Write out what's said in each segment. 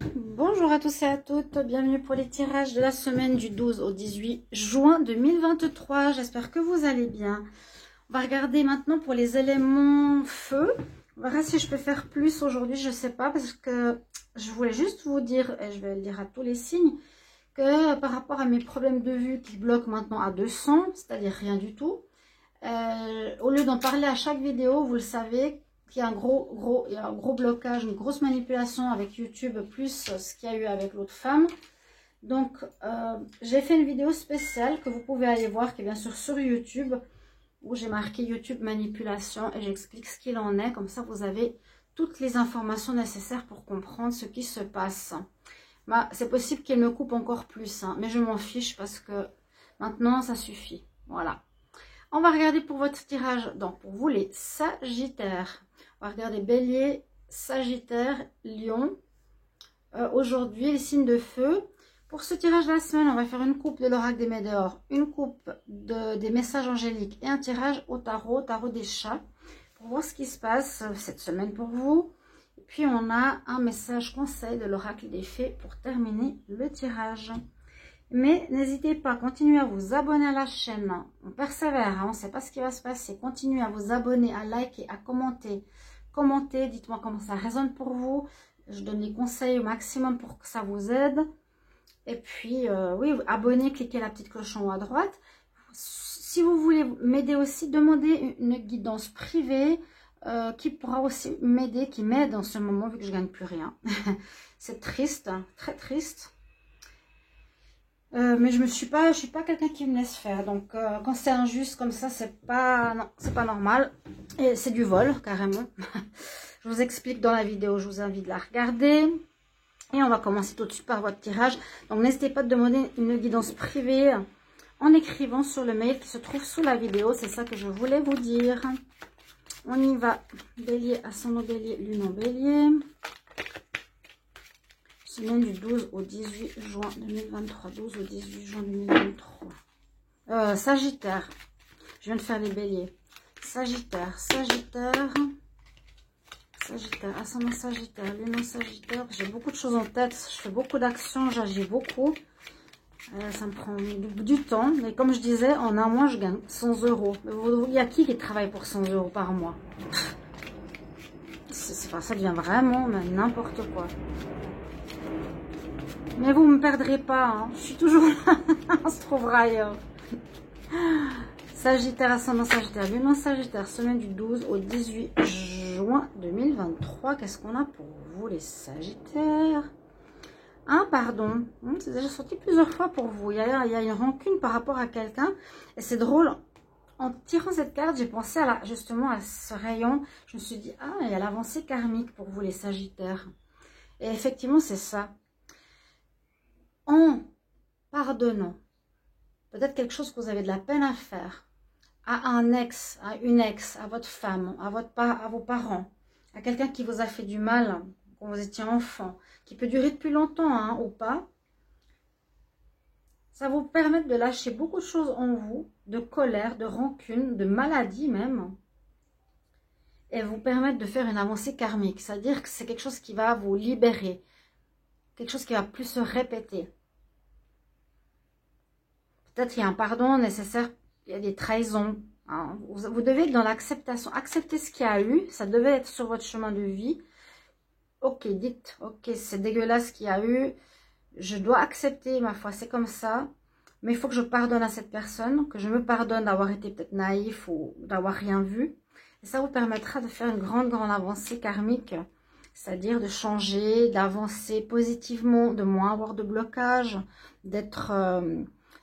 Bonjour à tous et à toutes, bienvenue pour les tirages de la semaine du 12 au 18 juin 2023. J'espère que vous allez bien. On va regarder maintenant pour les éléments feu. On verra si je peux faire plus aujourd'hui, je ne sais pas, parce que je voulais juste vous dire, et je vais le dire à tous les signes, que par rapport à mes problèmes de vue qui bloquent maintenant à 200, c'est-à-dire rien du tout, au lieu d'en parler à chaque vidéo, vous le savez, qu'il y a un gros blocage, une grosse manipulation avec YouTube, plus ce qu'il y a eu avec l'autre femme. Donc, j'ai fait une vidéo spéciale que vous pouvez aller voir, qui est bien sûr sur YouTube, où j'ai marqué YouTube manipulation et j'explique ce qu'il en est. Comme ça, vous avez toutes les informations nécessaires pour comprendre ce qui se passe. Bah, c'est possible qu'elle me coupe encore plus, hein, mais je m'en fiche parce que maintenant, ça suffit. Voilà. On va regarder pour votre tirage, donc pour vous les Sagittaires. On va regarder Bélier, Sagittaire, Lion. Aujourd'hui, les signes de feu. Pour ce tirage de la semaine, on va faire une coupe de l'oracle des Médéors, une coupe des messages angéliques et un tirage au tarot, tarot des chats, pour voir ce qui se passe cette semaine pour vous. Et puis, on a un message conseil de l'oracle des fées pour terminer le tirage. Mais n'hésitez pas, continuez à vous abonner à la chaîne. On persévère, hein, on ne sait pas ce qui va se passer. Continuez à vous abonner, à liker, à commenter. Commentez, dites-moi comment ça résonne pour vous. Je donne les conseils au maximum pour que ça vous aide. Et puis, oui, abonnez, cliquez la petite cloche en haut à droite. Si vous voulez m'aider aussi, demandez une guidance privée qui pourra aussi m'aider, qui m'aide en ce moment vu que je ne gagne plus rien. C'est triste, hein, très triste. Mais je suis pas quelqu'un qui me laisse faire. Donc, quand c'est injuste comme ça, c'est pas normal. Et c'est du vol, carrément. Je vous explique dans la vidéo, je vous invite à la regarder. Et on va commencer tout de suite par votre tirage. Donc, n'hésitez pas à demander une guidance privée en écrivant sur le mail qui se trouve sous la vidéo. C'est ça que je voulais vous dire. On y va. Bélier, ascendant Bélier, lune en Bélier. Semaine du 12 au 18 juin 2023. 12 au 18 juin 2023. Sagittaire. Je viens de faire les béliers. Sagittaire. Ascendant Sagittaire. Lune Sagittaire. J'ai beaucoup de choses en tête. Je fais beaucoup d'actions. J'agis beaucoup. Ça me prend du temps. Mais comme je disais, en un mois, je gagne 100 euros. Il y a qui travaille pour 100 euros par mois? Ça devient vraiment n'importe quoi. Mais vous ne me perdrez pas, hein. Je suis toujours là, on se trouvera ailleurs. Sagittaire, ascendant Sagittaire, lune Sagittaire, semaine du 12 au 18 juin 2023. Qu'est-ce qu'on a pour vous les Sagittaires? Ah, pardon, c'est déjà sorti plusieurs fois pour vous. Il y a une rancune par rapport à quelqu'un. Et c'est drôle, en tirant cette carte, j'ai pensé justement à ce rayon. Je me suis dit, ah, il y a l'avancée karmique pour vous les Sagittaires. Et effectivement, c'est ça. En pardonnant peut-être quelque chose que vous avez de la peine à faire à un ex, à une ex, à votre femme, à vos parents, à quelqu'un qui vous a fait du mal quand vous étiez enfant, qui peut durer depuis longtemps, hein, ou pas, ça vous permet de lâcher beaucoup de choses en vous, de colère, de rancune, de maladie même, et vous permettre de faire une avancée karmique, c'est-à-dire que c'est quelque chose qui va vous libérer, quelque chose qui va plus se répéter. Peut-être qu'il y a un pardon nécessaire, il y a des trahisons. Hein. Vous devez être dans l'acceptation. Accepter ce qu'il y a eu, ça devait être sur votre chemin de vie. Ok, dites, ok, c'est dégueulasse ce qu'il y a eu. Je dois accepter, ma foi, c'est comme ça. Mais il faut que je pardonne à cette personne, que je me pardonne d'avoir été peut-être naïf ou d'avoir rien vu. Et ça vous permettra de faire une grande avancée karmique. C'est-à-dire de changer, d'avancer positivement, de moins avoir de blocage, d'être...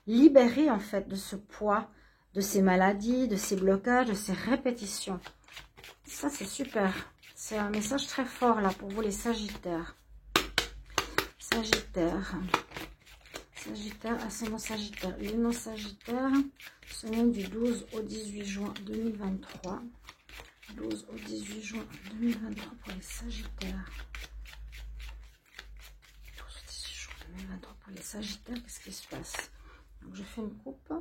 libéré en fait de ce poids, de ces maladies, de ces blocages, de ces répétitions. Ça c'est super. C'est un message très fort là pour vous les Sagittaires. Sagittaire, ascendant Sagittaire, lune Sagittaire, semaine du 12 au 18 juin 2023. 12 au 18 juin 2023 pour les Sagittaires. 12 au 18 juin 2023 pour les Sagittaires, qu'est-ce qui se passe? Donc je fais une coupe.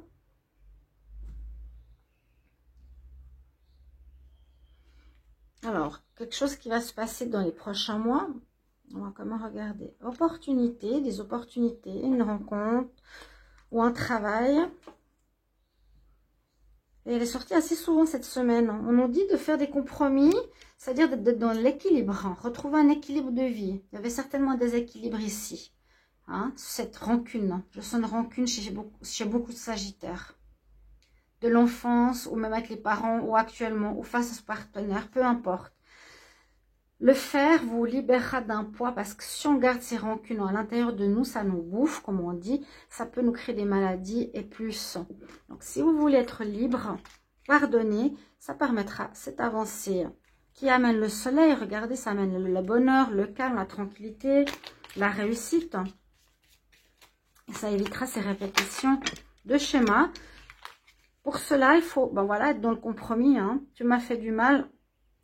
Alors, quelque chose qui va se passer dans les prochains mois. On va comment regarder. Opportunité, des opportunités, une rencontre ou un travail. Et elle est sortie assez souvent cette semaine. On nous dit de faire des compromis, c'est-à-dire d'être dans l'équilibre, retrouver un équilibre de vie. Il y avait certainement un déséquilibre ici. Hein, cette rancune. Je sens une rancune chez beaucoup de Sagittaires. De l'enfance, ou même avec les parents, ou actuellement, ou face à ce partenaire, peu importe. Le fer vous libérera d'un poids parce que si on garde ces rancunes à l'intérieur de nous, ça nous bouffe, comme on dit. Ça peut nous créer des maladies et plus. Donc, si vous voulez être libre, pardonner, ça permettra cette avancée qui amène le soleil. Regardez, ça amène le bonheur, le calme, la tranquillité, la réussite. Et ça évitera ces répétitions de schémas. Pour cela, il faut voilà, être dans le compromis. Hein. Tu m'as fait du mal.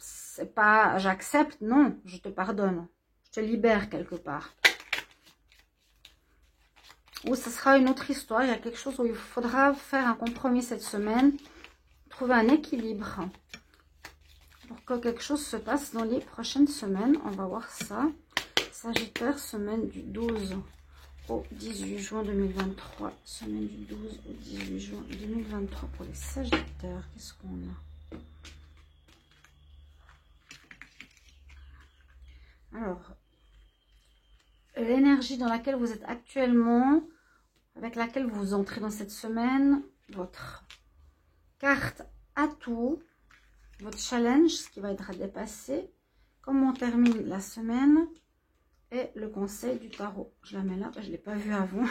C'est pas j'accepte, non, je te pardonne. Je te libère quelque part. Ou ce sera une autre histoire. Il y a quelque chose où il faudra faire un compromis cette semaine. Trouver un équilibre. Pour que quelque chose se passe dans les prochaines semaines. On va voir ça. Sagittaire, semaine du 12 au 18 juin 2023. Semaine du 12 au 18 juin 2023 pour les Sagittaires. Qu'est-ce qu'on a? Alors, l'énergie dans laquelle vous êtes actuellement, avec laquelle vous entrez dans cette semaine, votre carte atout, votre challenge, ce qui va être à dépasser, comment on termine la semaine et le conseil du tarot. Je la mets là, je ne l'ai pas vu avant.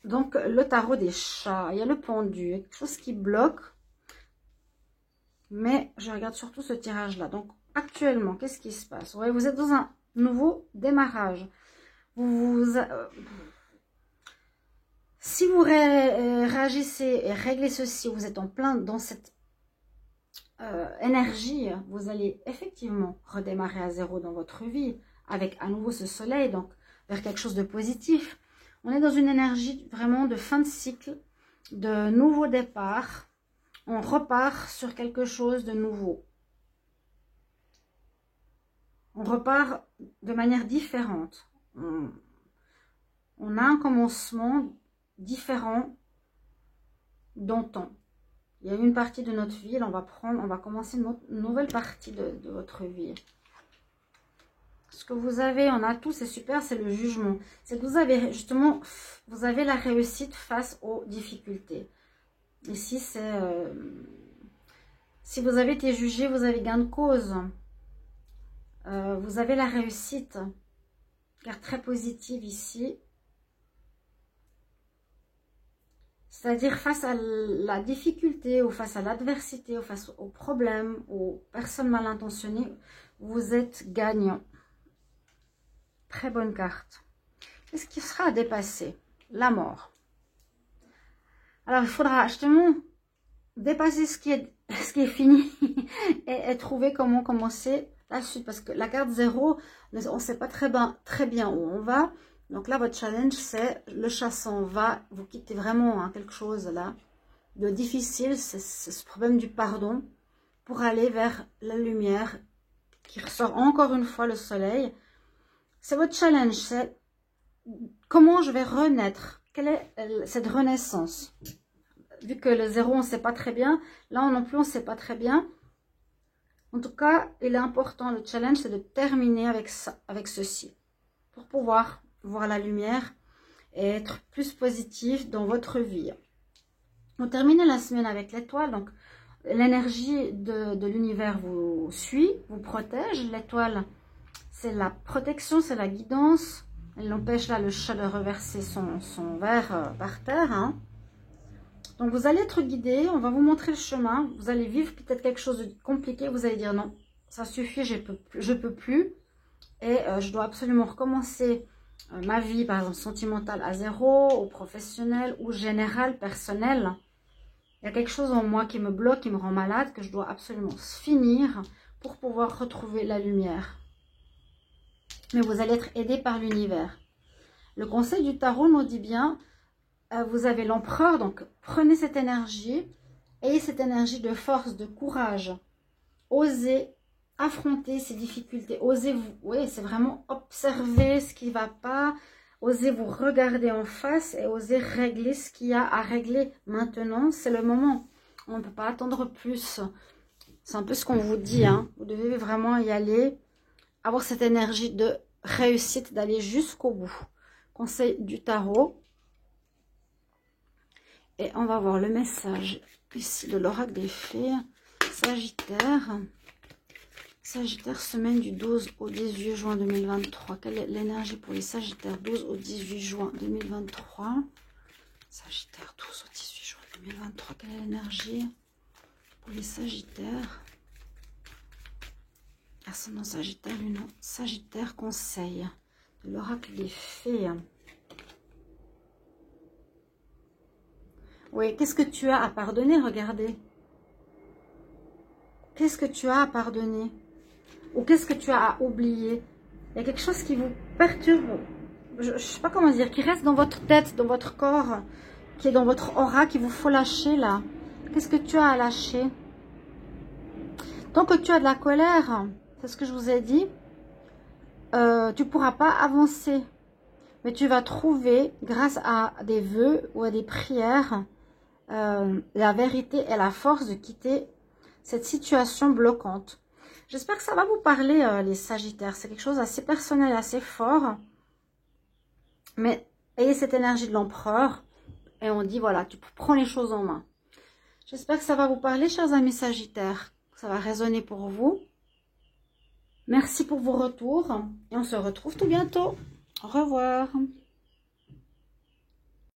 Donc, le tarot des chats, il y a le pendu, il y a quelque chose qui bloque, mais je regarde surtout ce tirage-là. Donc, actuellement, qu'est-ce qui se passe? Ouais, vous êtes dans un nouveau démarrage. Si vous réagissez et réglez ceci, vous êtes en plein dans cette énergie, vous allez effectivement redémarrer à zéro dans votre vie, avec à nouveau ce soleil, donc vers quelque chose de positif. On est dans une énergie vraiment de fin de cycle, de nouveau départ. On repart sur quelque chose de nouveau. On repart de manière différente. On a un commencement différent d'antan. Il y a une partie de notre vie, là, on va commencer une nouvelle partie de votre vie. Ce que vous avez en atout, c'est super, c'est le jugement. C'est que vous avez justement, vous avez la réussite face aux difficultés. Ici, c'est si vous avez été jugé, vous avez gain de cause. Vous avez la réussite, car très positive ici. C'est-à-dire face à la difficulté, ou face à l'adversité, ou face aux problèmes, aux personnes mal intentionnées, vous êtes gagnant. Très bonne carte. Qu'est-ce qui sera à dépasser? La mort. Alors, il faudra justement dépasser ce qui est fini et trouver comment commencer la suite. Parce que la carte 0, on ne sait pas très bien où on va. Donc là, votre challenge, c'est le chat s'en va. Vous quittez vraiment quelque chose là de difficile. C'est ce problème du pardon pour aller vers la lumière qui ressort encore une fois le soleil. C'est votre challenge. C'est comment je vais renaître. Quelle est cette renaissance? Vu que le 0, on ne sait pas très bien. Là non plus, on ne sait pas très bien. En tout cas, il est important, le challenge, c'est de terminer avec ça, avec ceci. Pour pouvoir voir la lumière et être plus positif dans votre vie. On termine la semaine avec l'étoile. Donc, l'énergie de l'univers vous suit, vous protège. L'étoile, c'est la protection, c'est la guidance. Elle empêche là le chat de reverser son verre par terre. Hein. Donc, vous allez être guidé. On va vous montrer le chemin. Vous allez vivre peut-être quelque chose de compliqué. Vous allez dire non, ça suffit, je peux plus. Et je dois absolument recommencer ma vie, par exemple, sentimentale à zéro, ou professionnelle, ou générale, personnelle. Il y a quelque chose en moi qui me bloque, qui me rend malade, que je dois absolument finir pour pouvoir retrouver la lumière. Mais vous allez être aidé par l'univers. Le conseil du tarot nous dit bien, vous avez l'empereur, donc prenez cette énergie, ayez cette énergie de force, de courage. Osez affronter ces difficultés. Osez vous, oui, c'est vraiment observer ce qui ne va pas. Osez vous regarder en face et osez régler ce qu'il y a à régler maintenant. C'est le moment. On ne peut pas attendre plus. C'est un peu ce qu'on vous dit, hein. Vous devez vraiment y aller, avoir cette énergie de réussite, d'aller jusqu'au bout. Conseil du tarot. Et on va voir le message ici de l'oracle des fées. Sagittaire. Sagittaire, semaine du 12 au 18 juin 2023. Quelle est l'énergie pour les Sagittaires 12 au 18 juin 2023? Sagittaire 12 au 18 juin 2023. Quelle est l'énergie pour les Sagittaires? Ascendant Sagittaire, Lune Sagittaire, conseil de l'oracle des fées. Oui, qu'est-ce que tu as à pardonner? Regardez. Qu'est-ce que tu as à pardonner? Ou qu'est-ce que tu as à oublier? Il y a quelque chose qui vous perturbe, je ne sais pas comment dire, qui reste dans votre tête, dans votre corps, qui est dans votre aura, qu'il vous faut lâcher là. Qu'est-ce que tu as à lâcher? Tant que tu as de la colère, c'est ce que je vous ai dit, tu ne pourras pas avancer. Mais tu vas trouver, grâce à des vœux ou à des prières, la vérité et la force de quitter cette situation bloquante. J'espère que ça va vous parler, les Sagittaires. C'est quelque chose d'assez personnel, assez fort. Mais ayez cette énergie de l'empereur. Et on dit, voilà, tu prends les choses en main. J'espère que ça va vous parler, chers amis Sagittaires. Ça va résonner pour vous. Merci pour vos retours. Et on se retrouve tout bientôt. Au revoir.